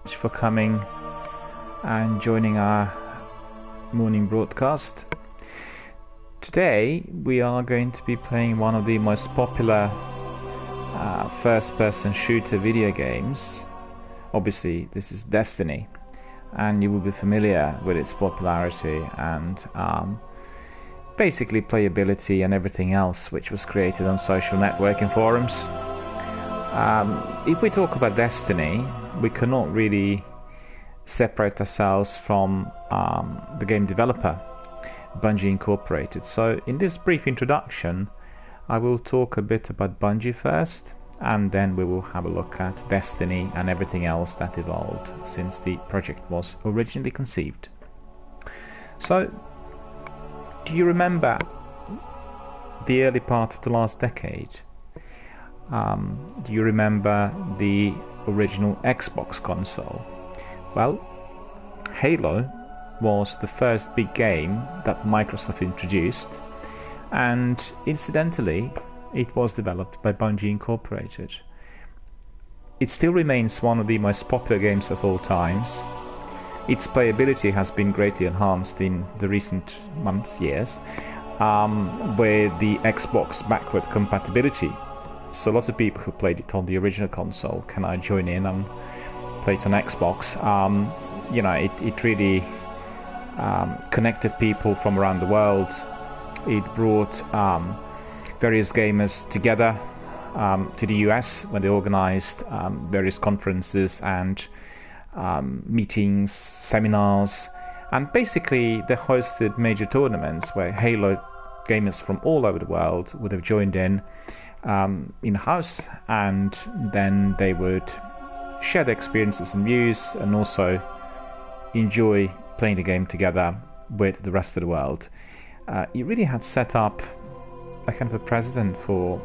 much for coming and joining our morning broadcast. Today we are going to be playing one of the most popular first-person shooter video games. Obviously this is Destiny, and you will be familiar with its popularity and basically playability and everything else which was created on social networking forums. If we talk about Destiny, we cannot really separate ourselves from the game developer, Bungie Incorporated. So in this brief introduction, I will talk a bit about Bungie first, and then we will have a look at Destiny and everything else that evolved since the project was originally conceived. So, do you remember the early part of the last decade? Do you remember the original Xbox console? Well, Halo was the first big game that Microsoft introduced, and incidentally it was developed by Bungie Incorporated. It still remains one of the most popular games of all times. Its playability has been greatly enhanced in the recent months, years, with the Xbox backward compatibility. So a lot of people who played it on the original console can now join in and play it on Xbox. It really connected people from around the world. It brought various gamers together to the US when they organized various conferences and meetings, seminars, and basically they hosted major tournaments where Halo gamers from all over the world would have joined in-house, and then they would share their experiences and views and also enjoy playing the game together with the rest of the world. It really had set up a kind of a precedent for,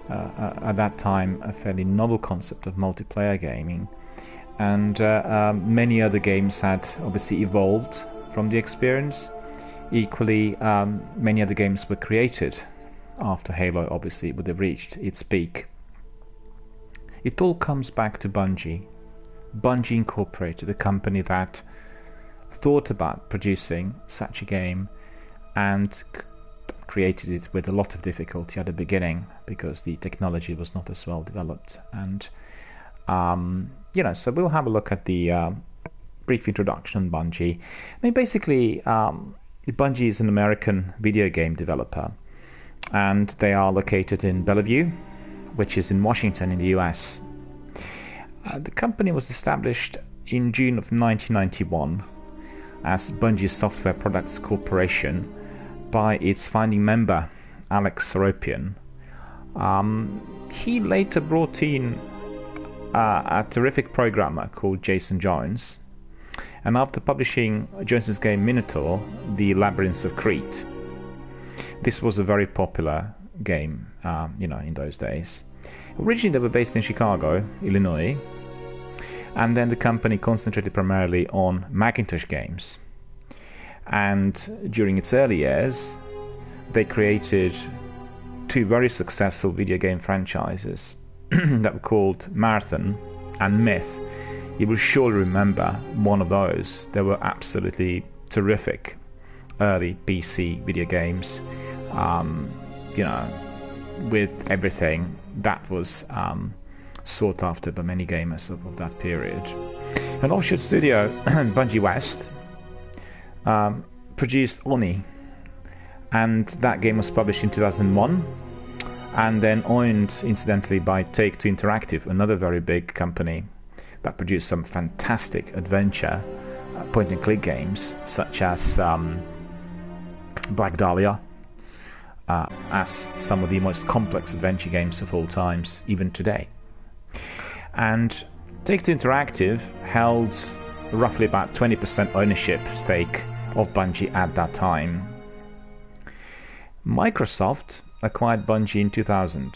at that time, a fairly novel concept of multiplayer gaming. And many other games had obviously evolved from the experience. Equally, many other games were created after Halo obviously would have reached its peak. It all comes back to Bungie. Bungie Incorporated, the company that thought about producing such a game and created it with a lot of difficulty at the beginning because the technology was not as well developed. And so we'll have a look at the brief introduction on Bungie. I mean, basically, Bungie is an American video game developer, and they are located in Bellevue, which is in Washington in the US. The company was established in June of 1991 as Bungie Software Products Corporation by its founding member, Alex Seropian. He later brought in a terrific programmer called Jason Jones, and after publishing Jones's game Minotaur, The Labyrinths of Crete. This was a very popular game, in those days. Originally, they were based in Chicago, Illinois, and then the company concentrated primarily on Macintosh games. And during its early years, they created two very successful video game franchises that were called Marathon and Myth. You will surely remember one of those. They were absolutely terrific early PC video games, with everything that was sought after by many gamers of that period. An offshoot studio, Bungie West, produced Oni, and that game was published in 2001 and then owned incidentally by Take-Two Interactive, another very big company that produced some fantastic adventure point-and-click games such as Black Dahlia, as some of the most complex adventure games of all times, even today. And Take-Two Interactive held roughly about 20% ownership stake of Bungie at that time. Microsoft acquired Bungie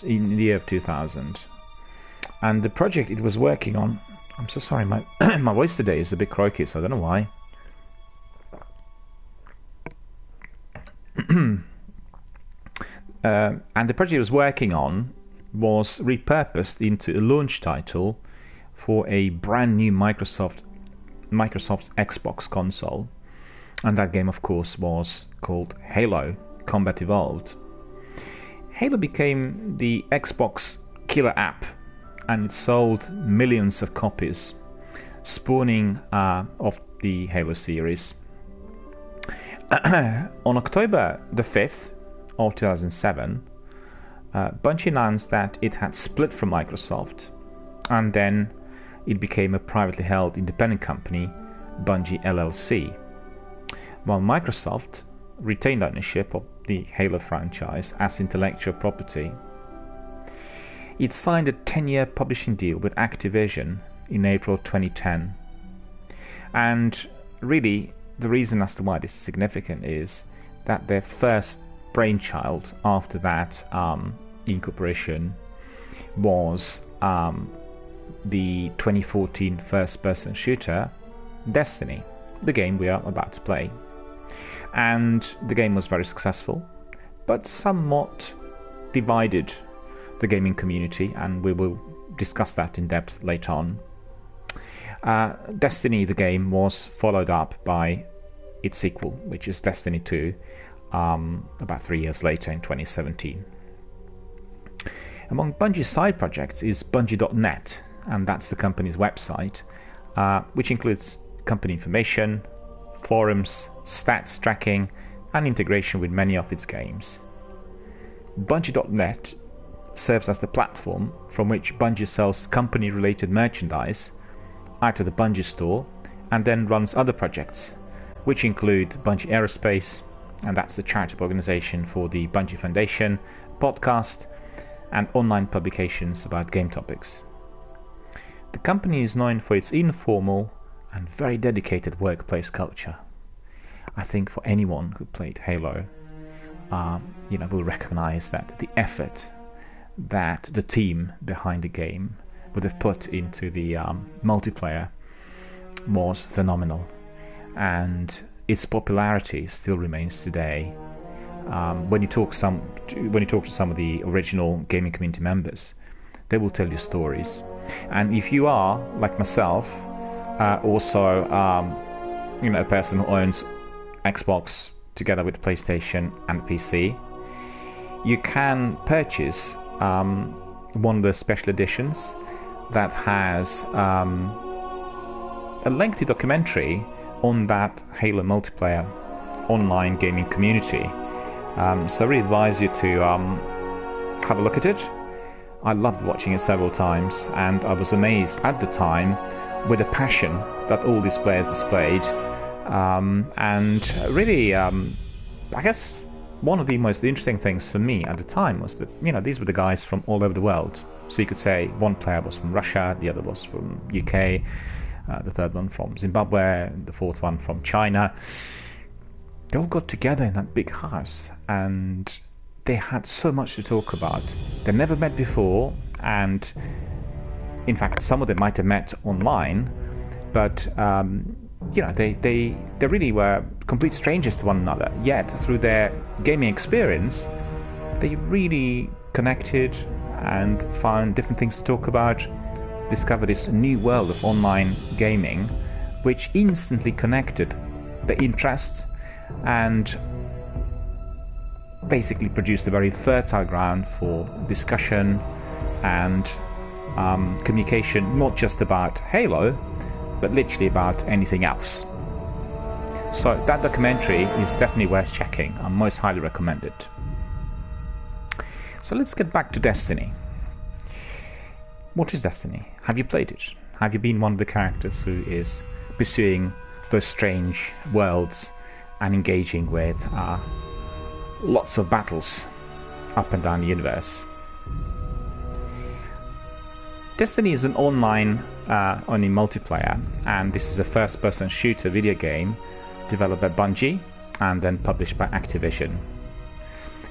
in the year of 2000, and the project it was working on, I'm so sorry, my my voice today is a bit croaky, so I don't know why. And the project it was working on was repurposed into a launch title for a brand new Microsoft's Xbox console. And that game, of course, was called Halo Combat Evolved. Halo became the Xbox killer app, and it sold millions of copies, spawning off the Halo series. On October the 5th of 2007, Bungie announced that it had split from Microsoft, and then it became a privately held independent company, Bungie LLC, while Microsoft retained ownership of the Halo franchise as intellectual property. It signed a 10-year publishing deal with Activision in April 2010. And really, the reason as to why this is significant is that their first brainchild after that incorporation was the 2014 first-person shooter Destiny, the game we are about to play. And the game was very successful, but somewhat divided the gaming community, and we will discuss that in depth later on. Destiny, the game, was followed up by its sequel, which is Destiny 2, about 3 years later in 2017. Among Bungie's side projects is Bungie.net, and that's the company's website, which includes company information, forums, stats tracking, and integration with many of its games. Bungie.net serves as the platform from which Bungie sells company-related merchandise out of the Bungie store, and then runs other projects, which include Bungie Aerospace, and that's the charitable organization for the Bungie Foundation, podcast, and online publications about game topics. The company is known for its informal and very dedicated workplace culture. I think for anyone who played Halo, will recognize that the effort that the team behind the game would have put into the multiplayer was phenomenal, and its popularity still remains today. When you talk to some of the original gaming community members, they will tell you stories. And if you are like myself, also a person who owns Xbox together with PlayStation and PC, you can purchase one of the special editions that has a lengthy documentary on that Halo multiplayer online gaming community. So I really advise you to have a look at it. I loved watching it several times, and I was amazed at the time with the passion that all these players displayed. And really, I guess one of the most interesting things for me at the time was that, these were the guys from all over the world. So you could say one player was from Russia, the other was from UK, the third one from Zimbabwe, the fourth one from China. They all got together in that big house, and they had so much to talk about. They never met before, and in fact, some of them might have met online, but they really were complete strangers to one another. Yet, through their gaming experience, they really connected and found different things to talk about, discovered this new world of online gaming, which instantly connected their interests and basically produced a very fertile ground for discussion and communication, not just about Halo, but literally about anything else. So that documentary is definitely worth checking. I most highly recommend it. So let's get back to Destiny. What is Destiny? Have you played it? Have you been one of the characters who is pursuing those strange worlds and engaging with lots of battles up and down the universe? Destiny is an online only multiplayer, and this is a first-person shooter video game developed by Bungie and then published by Activision.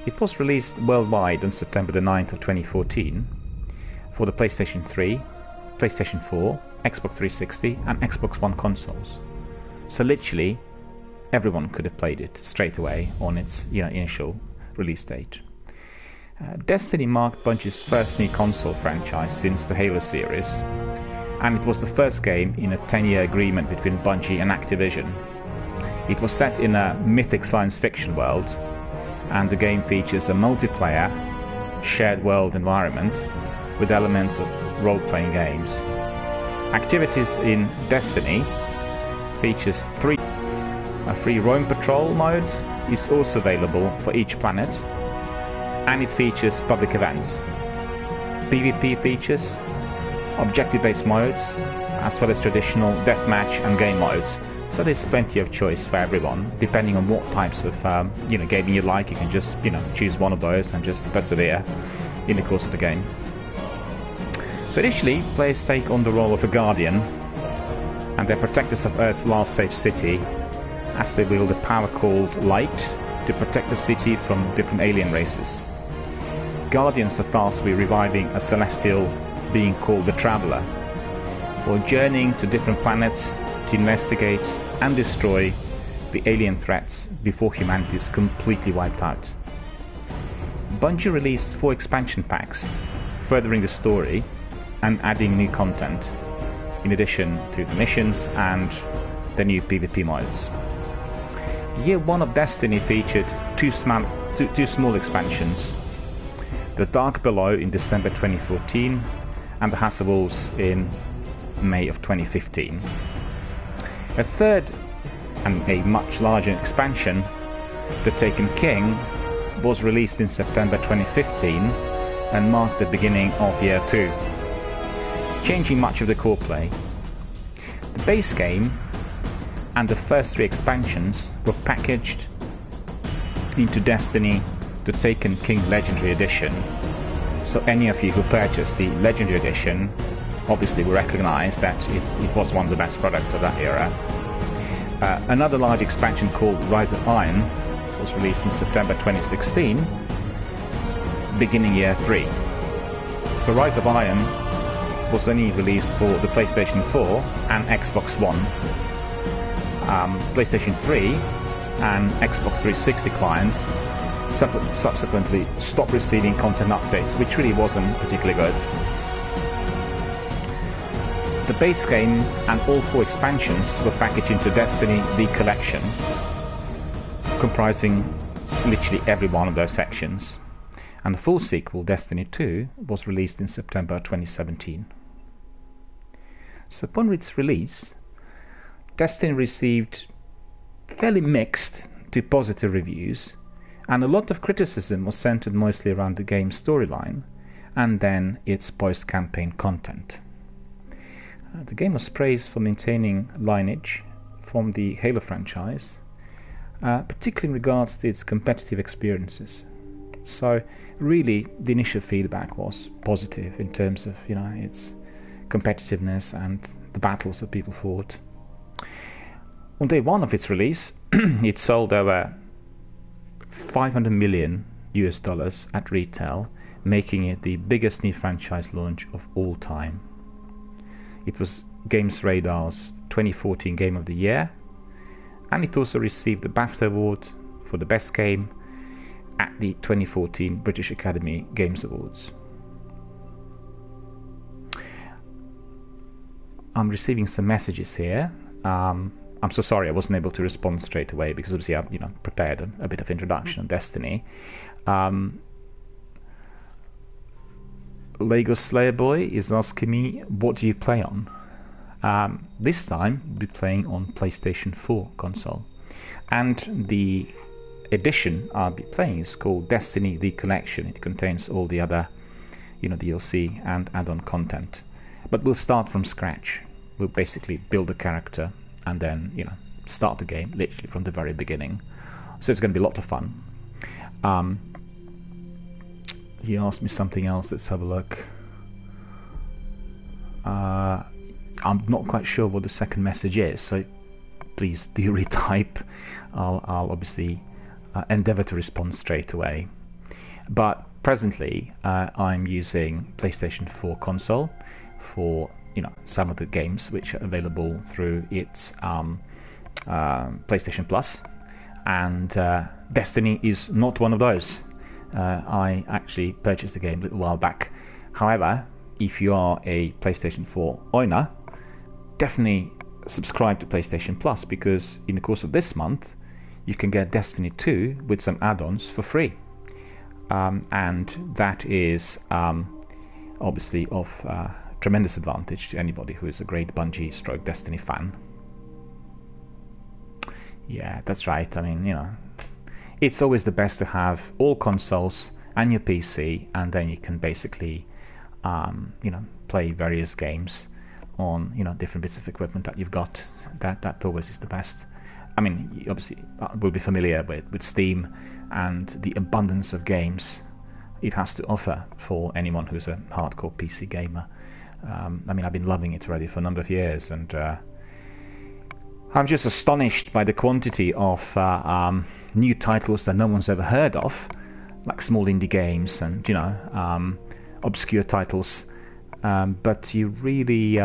It was released worldwide on September the 9th of 2014 for the PlayStation 3, PlayStation 4, Xbox 360 and Xbox One consoles. So literally everyone could have played it straight away on its initial release date. Destiny marked Bungie's first new console franchise since the Halo series, and it was the first game in a 10-year agreement between Bungie and Activision. It was set in a mythic science fiction world, and the game features a multiplayer, shared world environment with elements of role-playing games. Activities in Destiny features a free roam patrol mode is also available for each planet, and it features public events, PvP features, objective-based modes, as well as traditional deathmatch and game modes. So there's plenty of choice for everyone, depending on what types of gaming you like. You can just choose one of those and just persevere in the course of the game. So initially, players take on the role of a guardian, and they're protectors of Earth's last safe city, as they wield a power called Light to protect the city from different alien races. Guardians are tasked with reviving a celestial being called the Traveler, while journeying to different planets to investigate and destroy the alien threats before humanity is completely wiped out. Bungie released 4 expansion packs, furthering the story and adding new content, in addition to the missions and the new PvP modes. Year 1 of Destiny featured two small expansions: The Dark Below in December 2014 and The House of Wolves in May of 2015. A third and a much larger expansion, The Taken King, was released in September 2015 and marked the beginning of Year 2, changing much of the core play. The base game and the first 3 expansions were packaged into Destiny The Taken King Legendary Edition, so any of you who purchased the Legendary Edition obviously will recognize that it was one of the best products of that era. Another large expansion called Rise of Iron was released in September 2016, beginning Year 3. So Rise of Iron was only released for the PlayStation 4 and Xbox One. PlayStation 3 and Xbox 360 clients subsequently stopped receiving content updates, which really wasn't particularly good. The base game and all 4 expansions were packaged into Destiny The Collection, comprising literally every one of those sections. And the full sequel, Destiny 2, was released in September 2017. So upon its release, Destiny received fairly mixed to positive reviews, and a lot of criticism was centered mostly around the game's storyline and then its post-campaign content. The game was praised for maintaining lineage from the Halo franchise, particularly in regards to its competitive experiences. So really the initial feedback was positive in terms of its competitiveness and the battles that people fought. On day 1 of its release, it sold over $500 million at retail, making it the biggest new franchise launch of all time. It was Games Radar's 2014 Game of the Year, and it also received the BAFTA Award for the best game at the 2014 British Academy Games Awards. I'm receiving some messages here. I'm so sorry I wasn't able to respond straight away, because obviously I've prepared a bit of introduction on Destiny. Lego Slayer Boy is asking me, what do you play on? This time I'll be playing on PlayStation 4 console, and the edition I'll be playing is called Destiny The Collection. It contains all the other DLC and add-on content, but we'll start from scratch. We'll basically build a character and then start the game literally from the very beginning, so it's going to be a lot of fun. He asked me something else. Let's have a look. I'm not quite sure what the second message is, so please do retype. I'll obviously endeavour to respond straight away. But presently, I'm using PlayStation 4 console for some of the games which are available through its PlayStation Plus, and Destiny is not one of those. I actually purchased the game a little while back. However, if you are a PlayStation 4 owner, definitely subscribe to PlayStation Plus, because in the course of this month you can get Destiny 2 with some add-ons for free, and that is obviously of tremendous advantage to anybody who is a great Bungie / Destiny fan. Yeah, that's right. I mean, you know, it's always the best to have all consoles and your PC, and then you can basically you know, play various games on, you know, different bits of equipment that you've got. That always is the best. I mean, you obviously will be familiar with Steam and the abundance of games it has to offer for anyone who's a hardcore PC gamer. I mean, I've been loving it already for a number of years, and I'm just astonished by the quantity of new titles that no one's ever heard of, like small indie games and, you know, obscure titles. But you really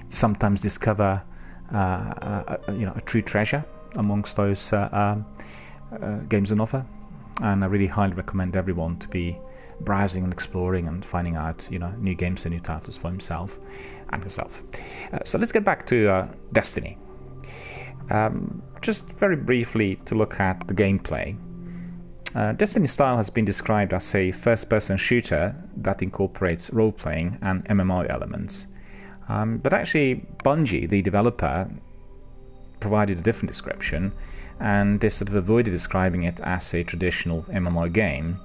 sometimes discover you know, a true treasure amongst those games on offer, and I really highly recommend everyone to be browsing and exploring and finding out, you know, new games and new titles for himself and herself. So let's get back to Destiny. Just very briefly to look at the gameplay. Destiny's style has been described as a first-person shooter that incorporates role-playing and MMO elements. But actually, Bungie, the developer, provided a different description, and they sort of avoided describing it as a traditional MMO game.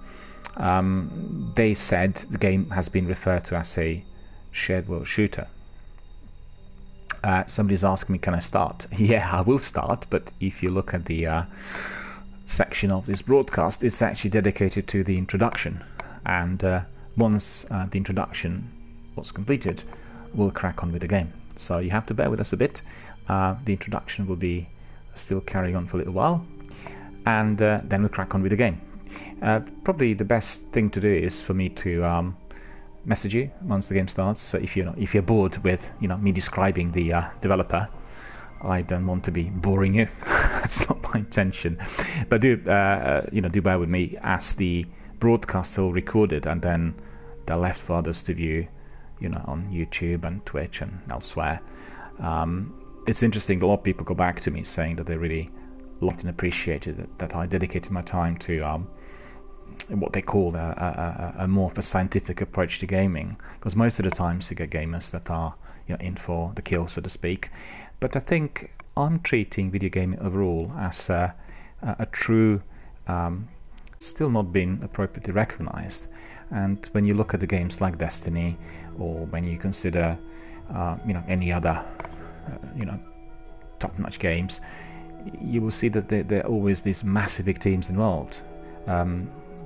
They said the game has been referred to as a shared world shooter. Somebody's asking me, can I start? Yeah, I will start, but if you look at the section of this broadcast, it's actually dedicated to the introduction, and once the introduction was completed, we'll crack on with the game. So you have to bear with us a bit. The introduction will be still carrying on for a little while, and then we'll crack on with the game. Probably the best thing to do is for me to message you once the game starts. So if you're bored with, you know, me describing the developer, I don't want to be boring you. That's not my intention. But do bear with me, as the broadcast is still recorded, and then they're left for others to view, you know, on YouTube and Twitch and elsewhere. It's interesting, a lot of people go back to me saying that they really liked and appreciated that I dedicated my time to what they call a more of a scientific approach to gaming, because most of the times you get gamers that are, you know, in for the kill, so to speak. But I think I'm treating video gaming overall as a true, still not been appropriately recognized. And when you look at the games like Destiny, or when you consider you know, any other you know, top-notch games, you will see that there are always these massive big teams involved.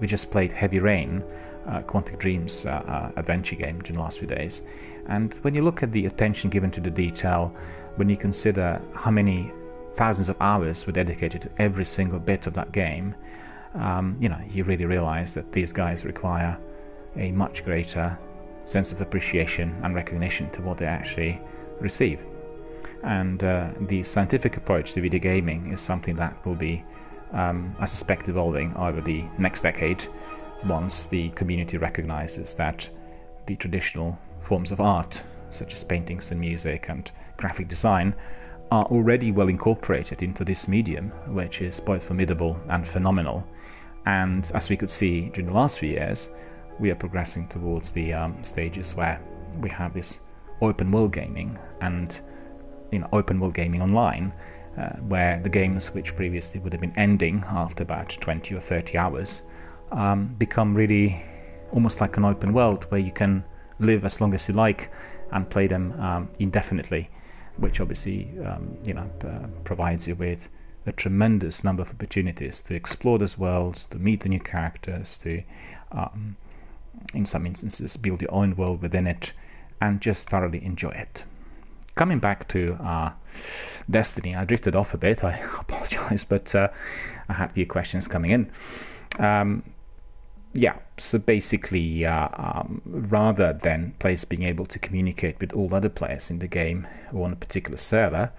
We just played Heavy Rain, Quantic Dream's adventure game during the last few days, and when you look at the attention given to the detail, when you consider how many thousands of hours were dedicated to every single bit of that game, you know, you really realize that these guys require a much greater sense of appreciation and recognition to what they actually receive. And the scientific approach to video gaming is something that will be, I suspect, evolving over the next decade, once the community recognizes that the traditional forms of art, such as paintings and music and graphic design, are already well incorporated into this medium, which is both formidable and phenomenal. And as we could see during the last few years, we are progressing towards the stages where we have this open world gaming, and, you know, open world gaming online, where the games which previously would have been ending after about 20 or 30 hours become really almost like an open world where you can live as long as you like and play them indefinitely, which obviously you know, provides you with a tremendous number of opportunities to explore those worlds, to meet the new characters, to in some instances build your own world within it, and just thoroughly enjoy it. Coming back to Destiny, I drifted off a bit, I apologize, but I had a few questions coming in. Yeah, so basically, rather than players being able to communicate with all other players in the game or on a particular server,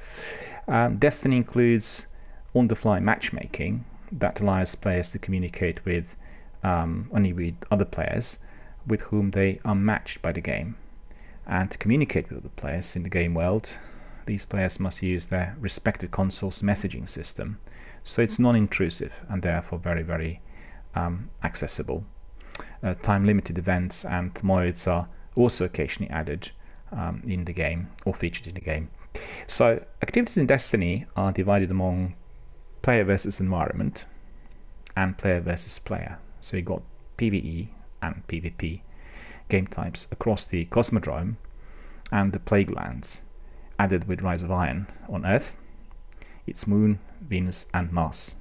Destiny includes on-the-fly matchmaking that allows players to communicate with only with other players with whom they are matched by the game. And to communicate with the players in the game world, these players must use their respective console's messaging system. So it's non-intrusive and therefore very, very accessible. Time-limited events and modes are also occasionally added in the game or featured in the game. So activities in Destiny are divided among player versus environment and player versus player. So you got PvE and PvP game types across the Cosmodrome and the Plague Lands, added with Rise of Iron on Earth, its moon, Venus and Mars.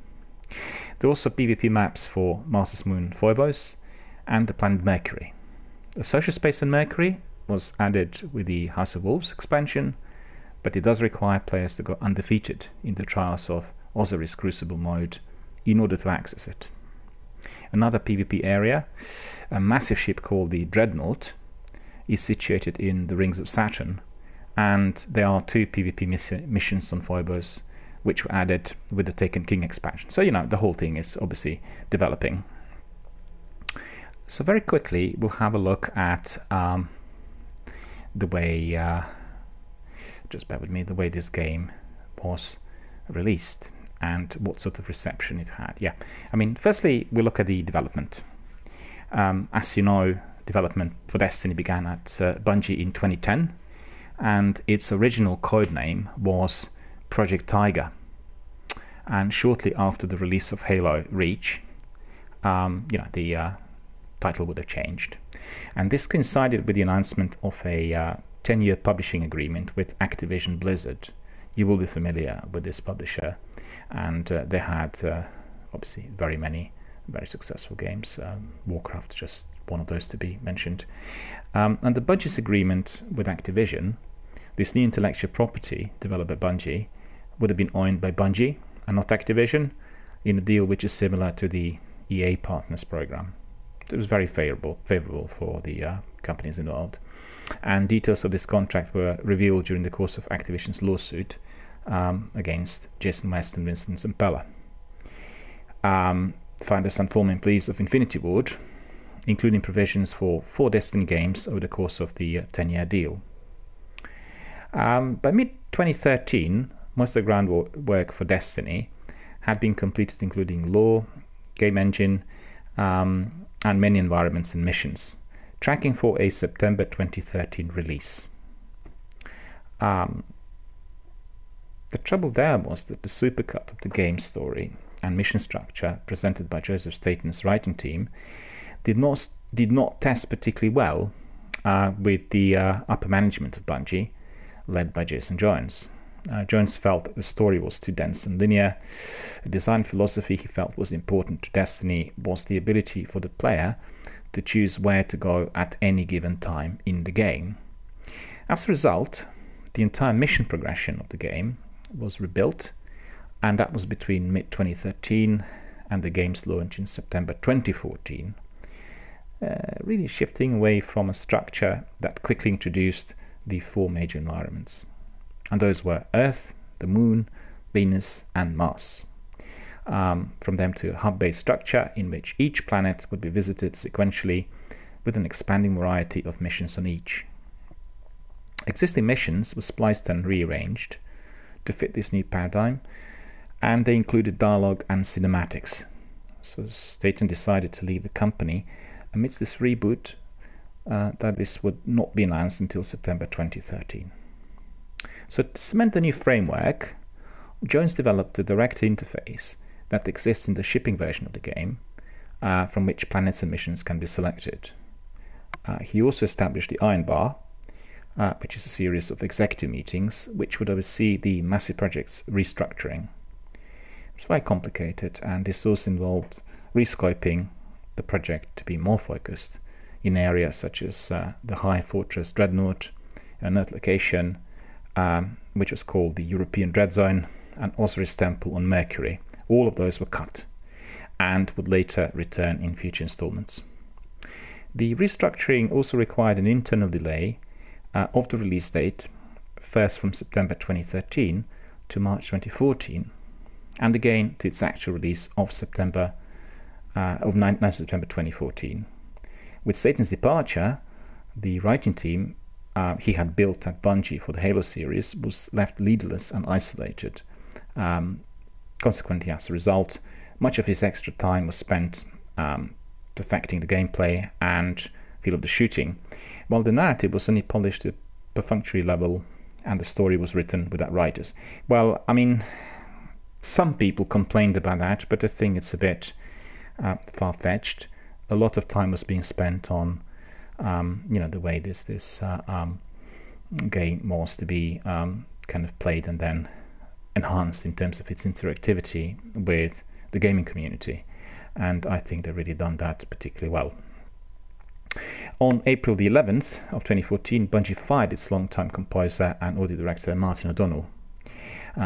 There are also PvP maps for Mars's moon Phobos and the planet Mercury. The social space on Mercury was added with the House of Wolves expansion, but it does require players to go undefeated in the Trials of Osiris Crucible mode in order to access it. Another PvP area, a massive ship called the Dreadnought, is situated in the Rings of Saturn, and there are 2 PvP missions on Phobos which were added with the Taken King expansion. So, the whole thing is obviously developing. So very quickly, we'll have a look at the way, just bear with me, the way this game was released and what sort of reception it had. Firstly, we'll look at the development. As you know, development for Destiny began at Bungie in 2010, and its original code name was Project Tiger. And shortly after the release of Halo Reach, the title would have changed. And this coincided with the announcement of a 10-year publishing agreement with Activision Blizzard. You will be familiar with this publisher, and they had obviously very many very successful games. Warcraft, just one of those to be mentioned. And the Bungie's agreement with Activision, this new intellectual property developed by Bungie, would have been owned by Bungie and not Activision, in a deal which is similar to the EA Partners program. It was very favorable for the companies involved. And details of this contract were revealed during the course of Activision's lawsuit against Jason West and Winston Zampella. Founders and former employees of Infinity Ward, including provisions for 4 Destiny games over the course of the 10-year deal. By mid-2013, most of the groundwork for Destiny had been completed, including lore, game engine, and many environments and missions, tracking for a September 2013 release. The trouble there was that the supercut of the game story and mission structure presented by Joseph Staten's writing team did not test particularly well with the upper management of Bungie, led by Jason Jones. Jones felt that the story was too dense and linear. The design philosophy he felt was important to Destiny was the ability for the player to choose where to go at any given time in the game. As a result, the entire mission progression of the game was rebuilt, and that was between mid-2013 and the game's launch in September 2014, really shifting away from a structure that quickly introduced the 4 major environments. And those were Earth, the Moon, Venus, and Mars. From them to a hub-based structure in which each planet would be visited sequentially with an expanding variety of missions on each. Existing missions were spliced and rearranged to fit this new paradigm, and they included dialogue and cinematics. So Staten decided to leave the company amidst this reboot that this would not be announced until September 2013. So to cement the new framework, Jones developed a direct interface that exists in the shipping version of the game, from which planets and missions can be selected. He also established the Iron Bar, which is a series of executive meetings which would oversee the massive project's restructuring. It's very complicated, and this also involved rescoping the project to be more focused in areas such as the High Fortress Dreadnought, an Earth location, which was called the European Dread Zone, and Osiris Temple on Mercury. All of those were cut and would later return in future installments. The restructuring also required an internal delay of the release date, first from September 2013 to March 2014, and again to its actual release of 9th September 2014. With Satan's departure, the writing team he had built at Bungie for the Halo series was left leaderless and isolated. Consequently, as a result, much of his extra time was spent perfecting the gameplay and feel of the shooting, while the narrative was only polished to a perfunctory level and the story was written without writers. Well, I mean, some people complained about that, but I think it's a bit far-fetched. A lot of time was being spent on the way this game was to be kind of played and then enhanced in terms of its interactivity with the gaming community, and I think they've really done that particularly well. On April the 11th of 2014, Bungie fired its longtime composer and audio director Martin O'Donnell.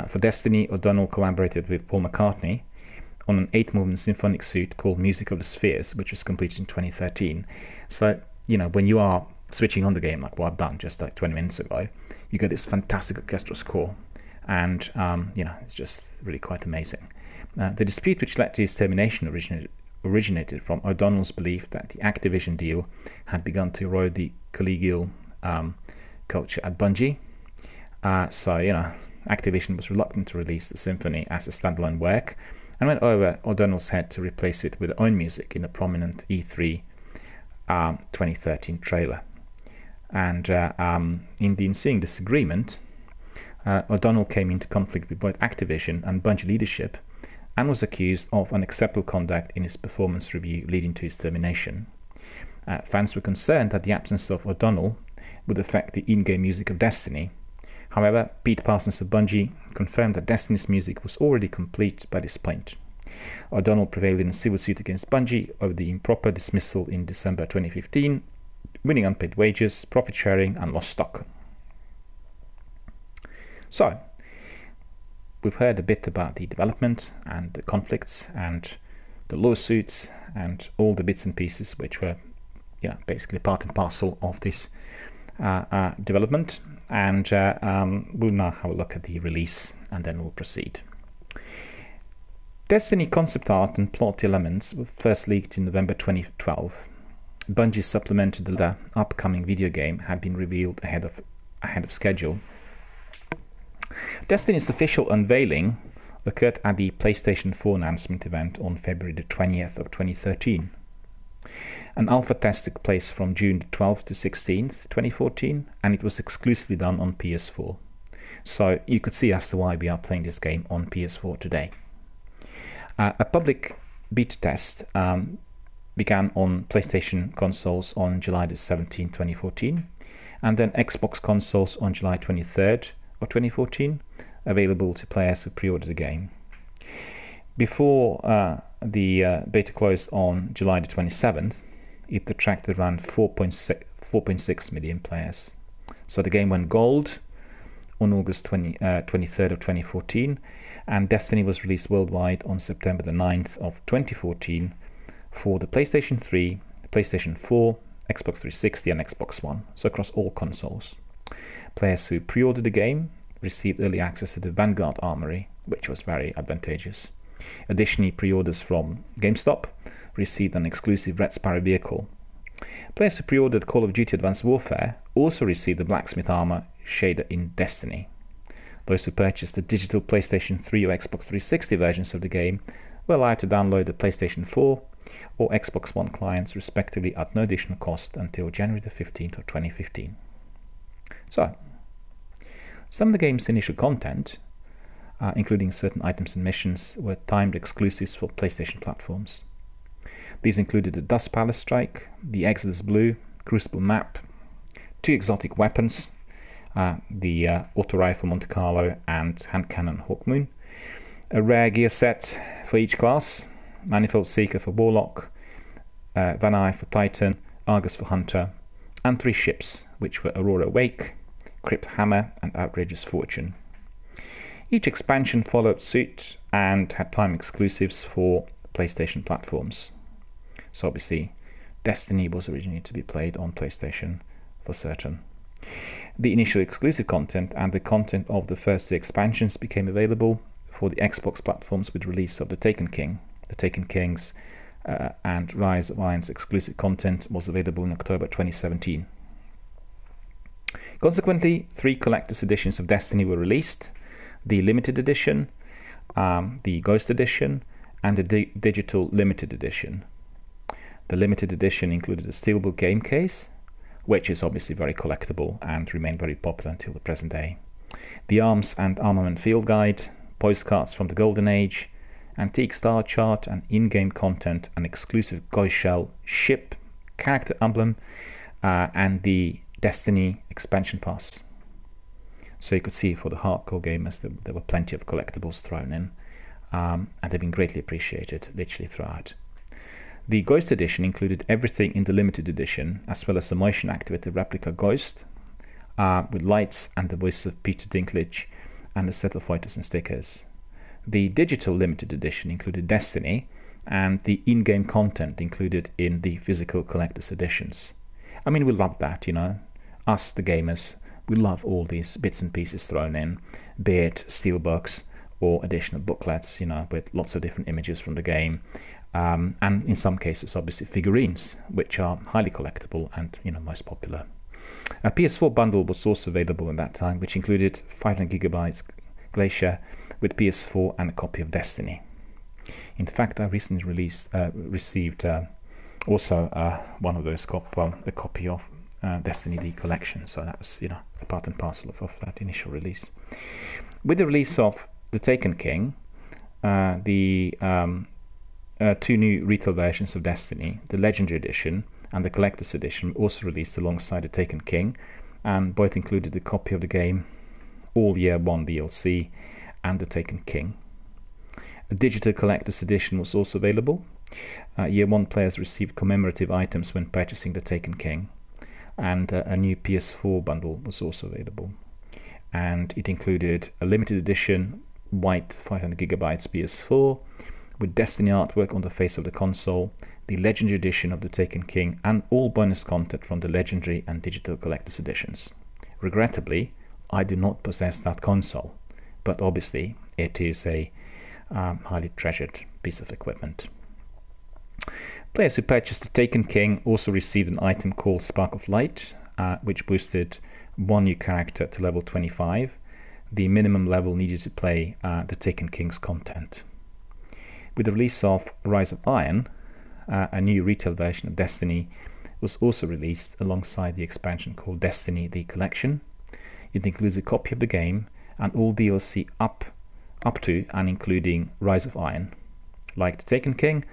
For Destiny, O'Donnell collaborated with Paul McCartney on an 8-movement symphonic suite called Music of the Spheres, which was completed in 2013. So, when you are switching on the game, like what I've done just like 20 minutes ago, you get this fantastic orchestral score, and it's just really quite amazing. The dispute which led to his termination originated from O'Donnell's belief that the Activision deal had begun to erode the collegial culture at Bungie. Activision was reluctant to release the symphony as a standalone work and went over O'Donnell's head to replace it with own music in a prominent E3 2013 trailer. And in the ensuing disagreement, O'Donnell came into conflict with both Activision and Bungie leadership and was accused of unacceptable conduct in his performance review, leading to his termination. Fans were concerned that the absence of O'Donnell would affect the in-game music of Destiny. However, Pete Parsons of Bungie confirmed that Destiny's music was already complete by this point. O'Donnell prevailed in a civil suit against Bungie over the improper dismissal in December 2015, winning unpaid wages, profit sharing, and lost stock. So, we've heard a bit about the development and the conflicts and the lawsuits and all the bits and pieces which were basically part and parcel of this development, and we'll now have a look at the release and then we'll proceed. Destiny concept art and plot elements were first leaked in November 2012. Bungie supplemented the upcoming video game had been revealed ahead of schedule. Destiny's official unveiling occurred at the PlayStation 4 announcement event on February the 20th of 2013. An alpha test took place from June 12th to 16th, 2014, and it was exclusively done on PS4. So you could see as to why we are playing this game on PS4 today. A public beta test began on PlayStation consoles on July 17, 2014, and then Xbox consoles on July 23rd of 2014, available to players who pre-ordered the game. Before the beta closed on July 27th, it attracted around 4.6 million players. So the game went gold on August 23rd of 2014, and Destiny was released worldwide on September the 9th of 2014 for the PlayStation 3, PlayStation 4, Xbox 360 and Xbox One, so across all consoles. Players who pre-ordered the game received early access to the Vanguard Armory, which was very advantageous. Additionally, pre-orders from GameStop received an exclusive Red Sparrow vehicle. Players who pre-ordered Call of Duty Advanced Warfare also received the Blacksmith Armor shader in Destiny. Those who purchased the digital PlayStation 3 or Xbox 360 versions of the game were allowed to download the PlayStation 4 or Xbox One clients respectively at no additional cost until January the 15th of 2015. So, some of the game's initial content, including certain items and missions, were timed exclusives for PlayStation platforms. These included the Dust Palace Strike, the Exodus Blue, Crucible Map, 2 exotic weapons, the Auto Rifle Monte Carlo and Hand Cannon Hawkmoon, a rare gear set for each class, Manifold Seeker for Warlock, Van Eye for Titan, Argus for Hunter, and 3 ships, which were Aurora Wake, Crypt Hammer, and Outrageous Fortune. Each expansion followed suit and had time exclusives for PlayStation platforms. So obviously, Destiny was originally to be played on PlayStation for certain. The initial exclusive content and the content of the first 2 expansions became available for the Xbox platforms with release of the Taken King, the Taken King's and Rise of Iron's exclusive content was available in October 2017. Consequently, 3 collector's editions of Destiny were released: the limited edition, the Ghost edition, and the digital limited edition. The limited edition included a steelbook game case, which is obviously very collectible and remained very popular until the present day. The Arms and Armament Field Guide, postcards from the Golden Age, antique star chart and in-game content, an exclusive Ghost Shell ship character emblem, and the Destiny expansion pass. So you could see for the hardcore gamers there were plenty of collectibles thrown in, and they've been greatly appreciated literally throughout. The Ghost edition included everything in the limited edition, as well as a motion activated replica Ghost with lights and the voice of Peter Dinklage, and a set of fighters and stickers. The digital limited edition included Destiny and the in-game content included in the physical collector's editions. I mean, we love that, us the gamers, we love all these bits and pieces thrown in, be it steelbooks or additional booklets, with lots of different images from the game, and in some cases obviously figurines, which are highly collectible and most popular. A PS4 bundle was also available at that time, which included 500 gigabytes Glacier with PS4 and a copy of Destiny. In fact, I recently received also one of those a copy of Destiny the collection, so that was a part and parcel of that initial release. With the release of The Taken King, the 2 new retail versions of Destiny, the Legendary Edition and the Collector's Edition, were also released alongside The Taken King, and both included a copy of the game, all Year 1 DLC, and The Taken King. A digital Collector's Edition was also available. Year 1 players received commemorative items when purchasing The Taken King, and a new PS4 bundle was also available. And it included a limited edition white 500 gigabytes PS4 with Destiny artwork on the face of the console, the Legendary Edition of The Taken King, and all bonus content from the Legendary and Digital Collector's Editions. Regrettably, I do not possess that console, but obviously it is a highly treasured piece of equipment. Players who purchased The Taken King also received an item called Spark of Light, which boosted 1 new character to level 25, the minimum level needed to play The Taken King's content. With the release of Rise of Iron, a new retail version of Destiny was also released alongside the expansion called Destiny the Collection. It includes a copy of the game and all DLC up to and including Rise of Iron. Like The Taken King,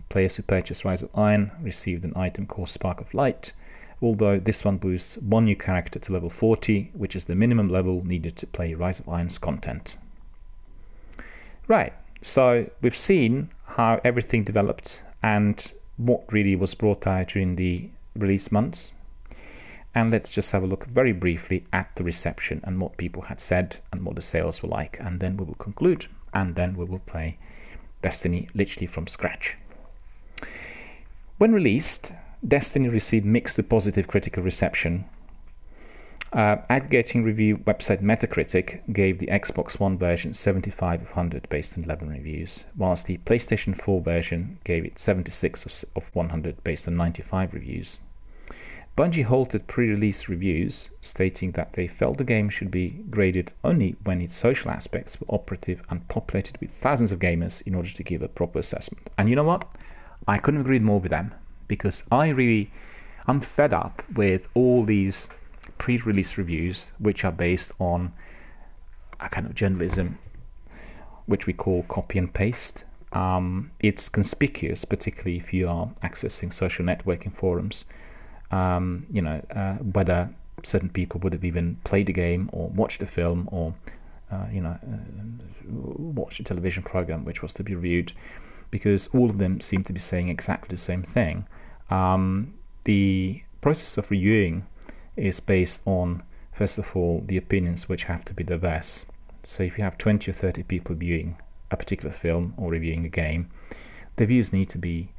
players who purchased Rise of Iron received an item called Spark of Light, although this one boosts 1 new character to level 40, which is the minimum level needed to play Rise of Iron's content. Right, so we've seen how everything developed and what really was brought out during the release months. And let's just have a look very briefly at the reception and what people had said and what the sales were like, and then we will conclude, and then we will play Destiny literally from scratch. When released, Destiny received mixed to positive critical reception. Aggregating review website Metacritic gave the Xbox One version 75 of 100 based on 11 reviews, whilst the PlayStation 4 version gave it 76 of 100 based on 95 reviews. Bungie halted pre-release reviews, stating that they felt the game should be graded only when its social aspects were operative and populated with thousands of gamers in order to give a proper assessment. And you know what? I couldn't agree more with them, because I'm fed up with all these pre-release reviews which are based on a kind of journalism which we call copy and paste. It's conspicuous, particularly if you are accessing social networking forums, whether certain people would have even played the game or watched the film or watched a television program which was to be reviewed, because all of them seem to be saying exactly the same thing. The process of reviewing is based on, first of all, the opinions which have to be diverse. So if you have 20 or 30 people viewing a particular film or reviewing a game, the views need to be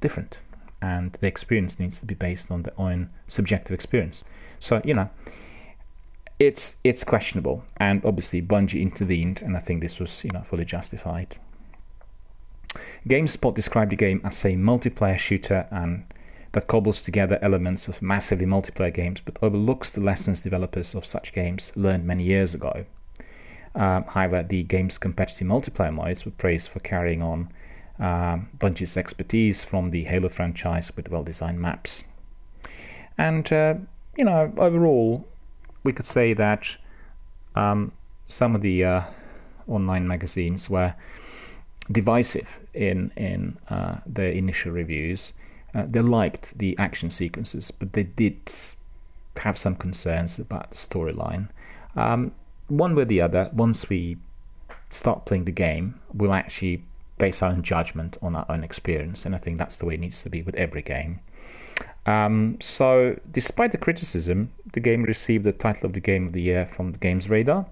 different, and the experience needs to be based on their own subjective experience. So, it's questionable, and obviously Bungie intervened, and I think this was fully justified. GameSpot described the game as a multiplayer shooter and that cobbles together elements of massively multiplayer games but overlooks the lessons developers of such games learned many years ago. However, the game's competitive multiplayer modes were praised for carrying on Bungie's expertise from the Halo franchise with well-designed maps. And, overall, we could say that some of the online magazines were divisive in their initial reviews. They liked the action sequences, but they did have some concerns about the storyline. One way or the other, once we start playing the game, we'll actually base our own judgment on our own experience, and I think that's the way it needs to be with every game. So, despite the criticism, the game received the title of the Game of the Year from the Games Radar,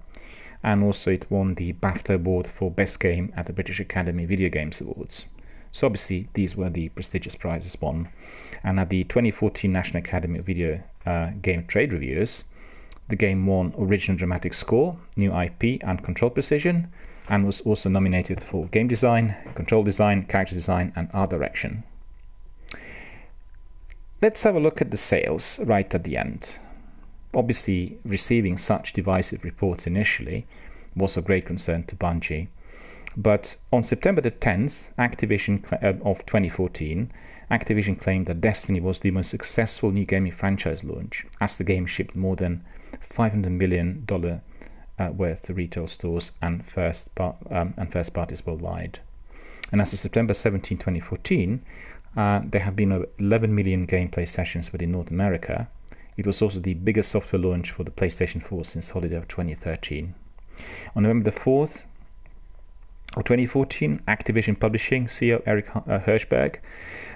and also it won the BAFTA Award for Best Game at the British Academy Video Games Awards. So obviously these were the prestigious prizes won. And at the 2014 National Academy of Video Game Trade Reviewers, the game won Original Dramatic Score, New IP and Control Precision, and was also nominated for Game Design, Control Design, Character Design and Art Direction. Let's have a look at the sales right at the end. Obviously, receiving such divisive reports initially was of great concern to Bungie. But on September the 10th, of 2014, Activision claimed that Destiny was the most successful new gaming franchise launch, as the game shipped more than $500 million worth to retail stores and first parties worldwide. And as of September 17, 2014, there have been over 11 million gameplay sessions within North America. It was also the biggest software launch for the PlayStation 4 since holiday of 2013. On November the 4th, of 2014, Activision Publishing CEO Eric Hirschberg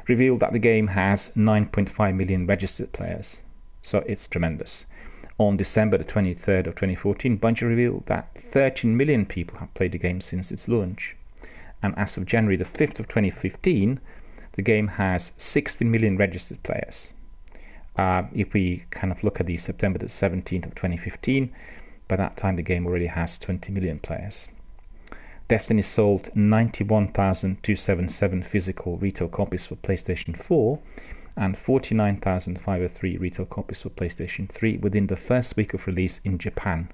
revealed that the game has 9.5 million registered players. So it's tremendous. On December the 23rd of 2014, Bungie revealed that 13 million people have played the game since its launch. And as of January the 5th of 2015, the game has 16 million registered players. If we kind of look at the September the 17th of 2015, by that time the game already has 20 million players. Destiny sold 91,277 physical retail copies for PlayStation 4 and 49,503 retail copies for PlayStation 3 within the first week of release in Japan,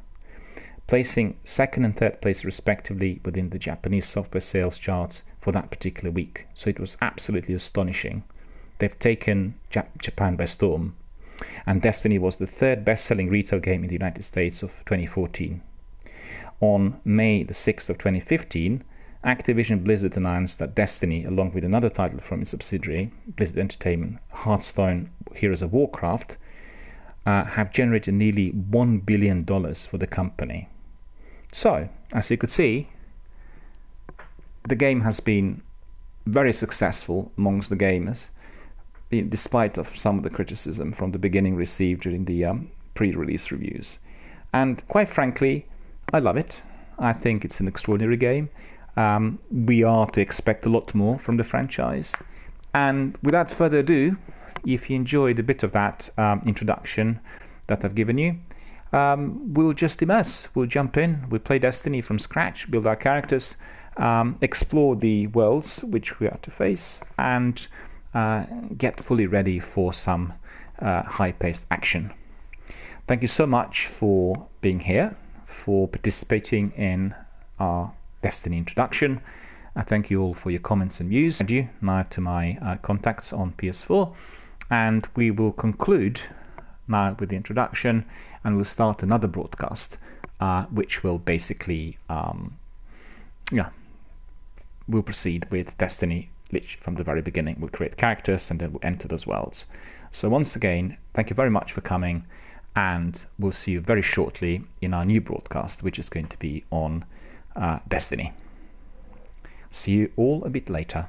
placing second and third place respectively within the Japanese software sales charts for that particular week. So it was absolutely astonishing. They've taken Japan by storm, and Destiny was the third best-selling retail game in the United States of 2014. On May the 6th of 2015, Activision Blizzard announced that Destiny, along with another title from its subsidiary, Blizzard Entertainment, Hearthstone Heroes of Warcraft, have generated nearly $1 billion for the company. So, as you could see, the game has been very successful amongst the gamers, despite of some of the criticism from the beginning received during the pre-release reviews. And quite frankly, I love it. I think it's an extraordinary game. We are to expect a lot more from the franchise. And without further ado, if you enjoyed a bit of that introduction that I've given you, we'll just immerse. We'll jump in. We'll play Destiny from scratch, build our characters, explore the worlds which we are to face, and get fully ready for some high-paced action. Thank you so much for being here, for participating in our Destiny introduction. I thank you all for your comments and views. And you now to my contacts on PS4, and we will conclude now with the introduction, and we'll start another broadcast, which will basically, we'll proceed with Destiny literally from the very beginning. We'll create characters and then we'll enter those worlds. So once again, thank you very much for coming, and we'll see you very shortly in our new broadcast, which is going to be on Destiny. See you all a bit later.